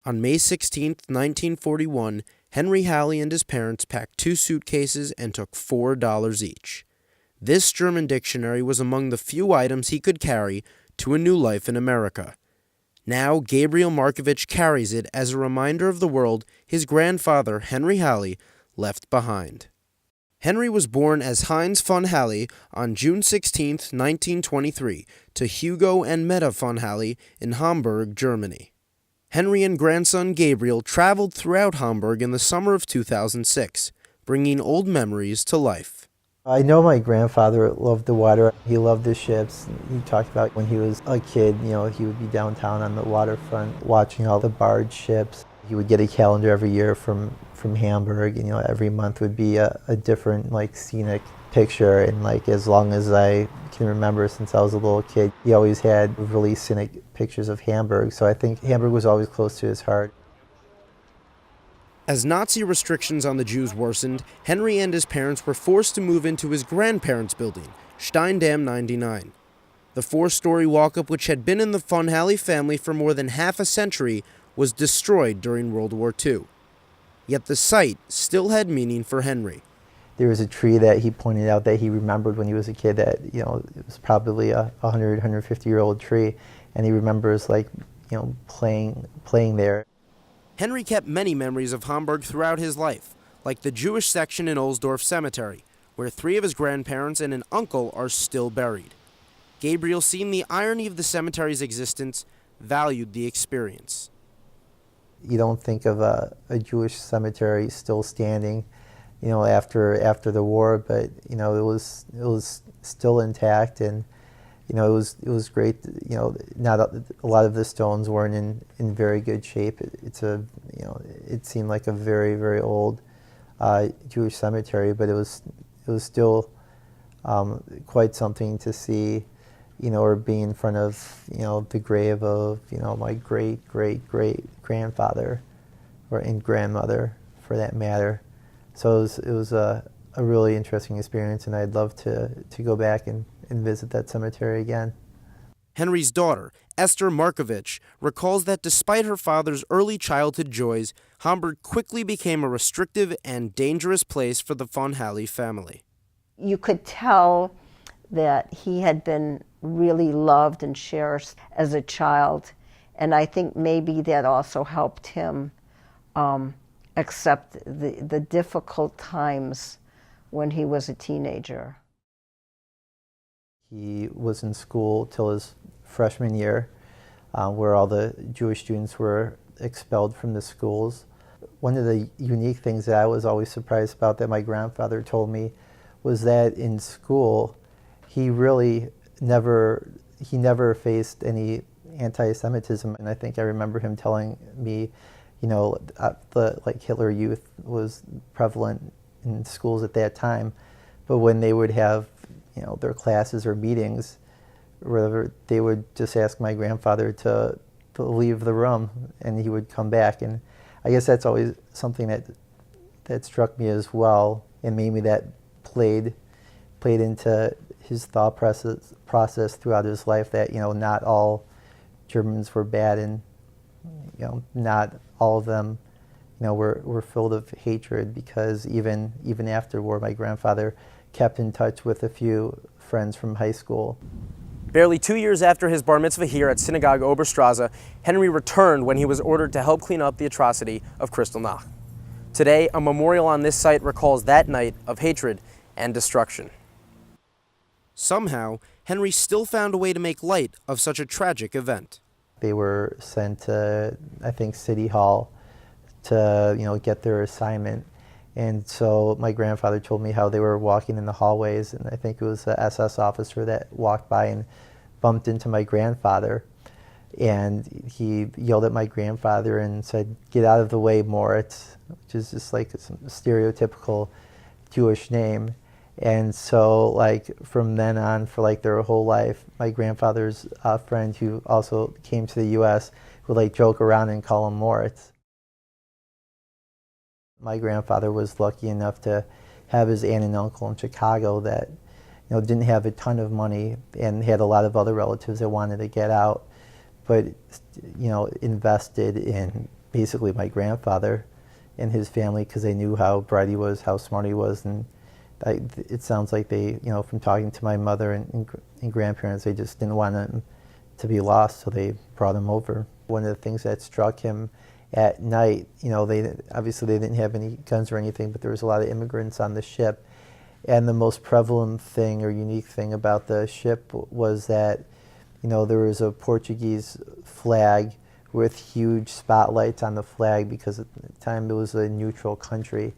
On May 16, 1941, Henry Halle and his parents packed 2 suitcases and took $4 each. This German dictionary was among the few items he could carry to a new life in America. Now, Gabriel Markovich carries it as a reminder of the world his grandfather, Henry Halle, left behind. Henry was born as Heinz von Halle on June 16, 1923, to Hugo and Meta von Halle in Hamburg, Germany. Henry and grandson Gabriel traveled throughout Hamburg in the summer of 2006, bringing old memories to life. I know my grandfather loved the water. He loved the ships. He talked about when he was a kid, he would be downtown on the waterfront watching all the barge ships. He would get a calendar every year from Hamburg, and every month would be a different scenic picture. And as long as I can remember, since I was a little kid, he always had really scenic pictures of Hamburg. So I think Hamburg was always close to his heart. As Nazi restrictions on the Jews worsened, Henry and his parents were forced to move into his grandparents' building, Steindam 99. The 4-story walk-up, which had been in the von Halle family for more than half a century, was destroyed during World War II. Yet the site still had meaning for Henry. There was a tree that he pointed out that he remembered when he was a kid that, it was probably a 100, 150-year-old tree, and he remembers, playing there. Henry kept many memories of Hamburg throughout his life, like the Jewish section in Ohlsdorf Cemetery, where 3 of his grandparents and an uncle are still buried. Gabriel, seeing the irony of the cemetery's existence, valued the experience. You don't think of a Jewish cemetery still standing, after the war, but it was still intact, and it was great. Not a lot of the stones weren't in very good shape. It seemed like a very, very old Jewish cemetery, but it was still quite something to see, or be in front of the grave of my great great great grandfather, and grandmother for that matter. So it was a really interesting experience, and I'd love to go back and visit that cemetery again. Henry's daughter, Esther Markovich, recalls that despite her father's early childhood joys, Hamburg quickly became a restrictive and dangerous place for the von Halle family. You could tell that he had been really loved and cherished as a child, and I think maybe that also helped him accept the difficult times when he was a teenager. He was in school till his freshman year, where all the Jewish students were expelled from the schools. One of the unique things that I was always surprised about that my grandfather told me was that in school he really never faced any anti-Semitism, and I think I remember him telling me, the Hitler Youth was prevalent in schools at that time, but when they would have their classes or meetings, whatever, they would just ask my grandfather to leave the room, and he would come back. And I guess that's always something that struck me as well, and maybe that played into his thought process throughout his life, that not all Germans were bad, and not all of them were filled of hatred, because even after war, my grandfather kept in touch with a few friends from high school. Barely 2 years after his bar mitzvah here at Synagogue Oberstrasse, Henry returned when he was ordered to help clean up the atrocity of Kristallnacht. Today, a memorial on this site recalls that night of hatred and destruction. Somehow, Henry still found a way to make light of such a tragic event. They were sent to, I think, City Hall to get their assignment. And so my grandfather told me how they were walking in the hallways, and I think it was the SS officer that walked by and bumped into my grandfather. And he yelled at my grandfather and said, "Get out of the way, Moritz," which is just like a stereotypical Jewish name. And so from then on, for their whole life, my grandfather's friend, who also came to the U.S., would joke around and call him Moritz. My grandfather was lucky enough to have his aunt and uncle in Chicago that didn't have a ton of money and had a lot of other relatives that wanted to get out, but invested in basically my grandfather and his family, because they knew how bright he was, how smart he was, and it sounds like they, from talking to my mother and grandparents, they just didn't want him to be lost, so they brought him over. One of the things that struck him at night, obviously they didn't have any guns or anything, but there was a lot of immigrants on the ship, and the most prevalent thing or unique thing about the ship was that, there was a Portuguese flag with huge spotlights on the flag, because at the time it was a neutral country.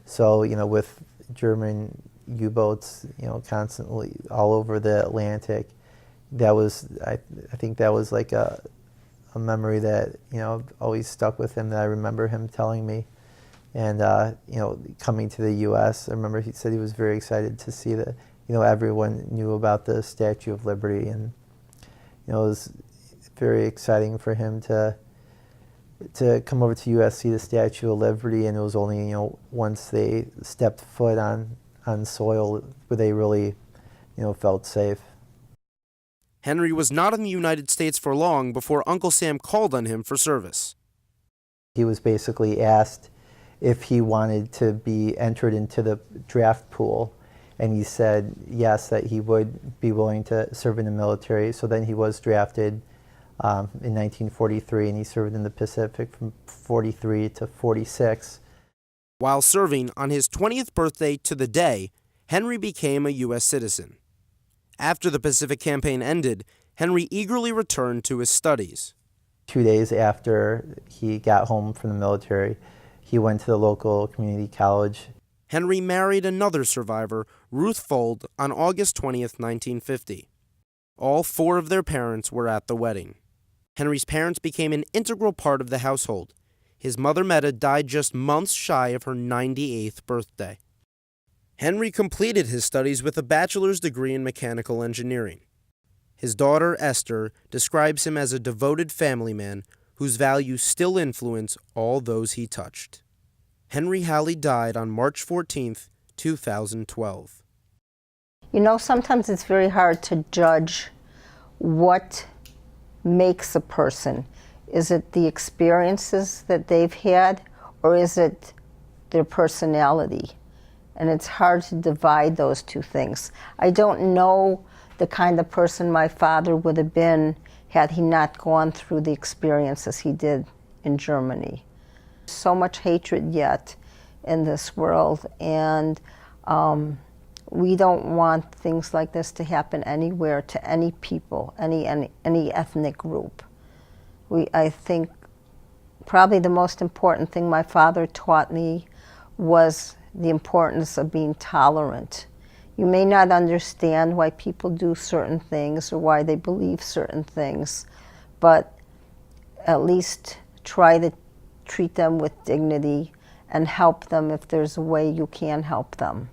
So, with German U-boats, constantly all over the Atlantic, that was, I think that was like a memory that, always stuck with him, that I remember him telling me. And, coming to the U.S., I remember he said he was very excited to see that, everyone knew about the Statue of Liberty, and, it was very exciting for him to come over to U.S., see the Statue of Liberty, and it was only, once they stepped foot on soil where they really, felt safe. Henry was not in the United States for long before Uncle Sam called on him for service. He was basically asked if he wanted to be entered into the draft pool, and he said yes, that he would be willing to serve in the military. So then he was drafted in 1943, and he served in the Pacific from 43 to 46. While serving, on his 20th birthday to the day, Henry became a U.S. citizen. After the Pacific Campaign ended, Henry eagerly returned to his studies. 2 days after he got home from the military, he went to the local community college. Henry married another survivor, Ruth Fold, on August 20th, 1950. All four of their parents were at the wedding. Henry's parents became an integral part of the household. His mother, Meta, died just months shy of her 98th birthday. Henry completed his studies with a bachelor's degree in mechanical engineering. His daughter, Esther, describes him as a devoted family man whose values still influence all those he touched. Henry Halle died on March 14, 2012. Sometimes it's very hard to judge what makes a person. Is it the experiences that they've had, or is it their personality? And it's hard to divide those two things. I don't know the kind of person my father would have been had he not gone through the experiences he did in Germany. So much hatred yet in this world, and we don't want things like this to happen anywhere to any people, any ethnic group. I think probably the most important thing my father taught me was the importance of being tolerant. You may not understand why people do certain things or why they believe certain things, but at least try to treat them with dignity and help them if there's a way you can help them.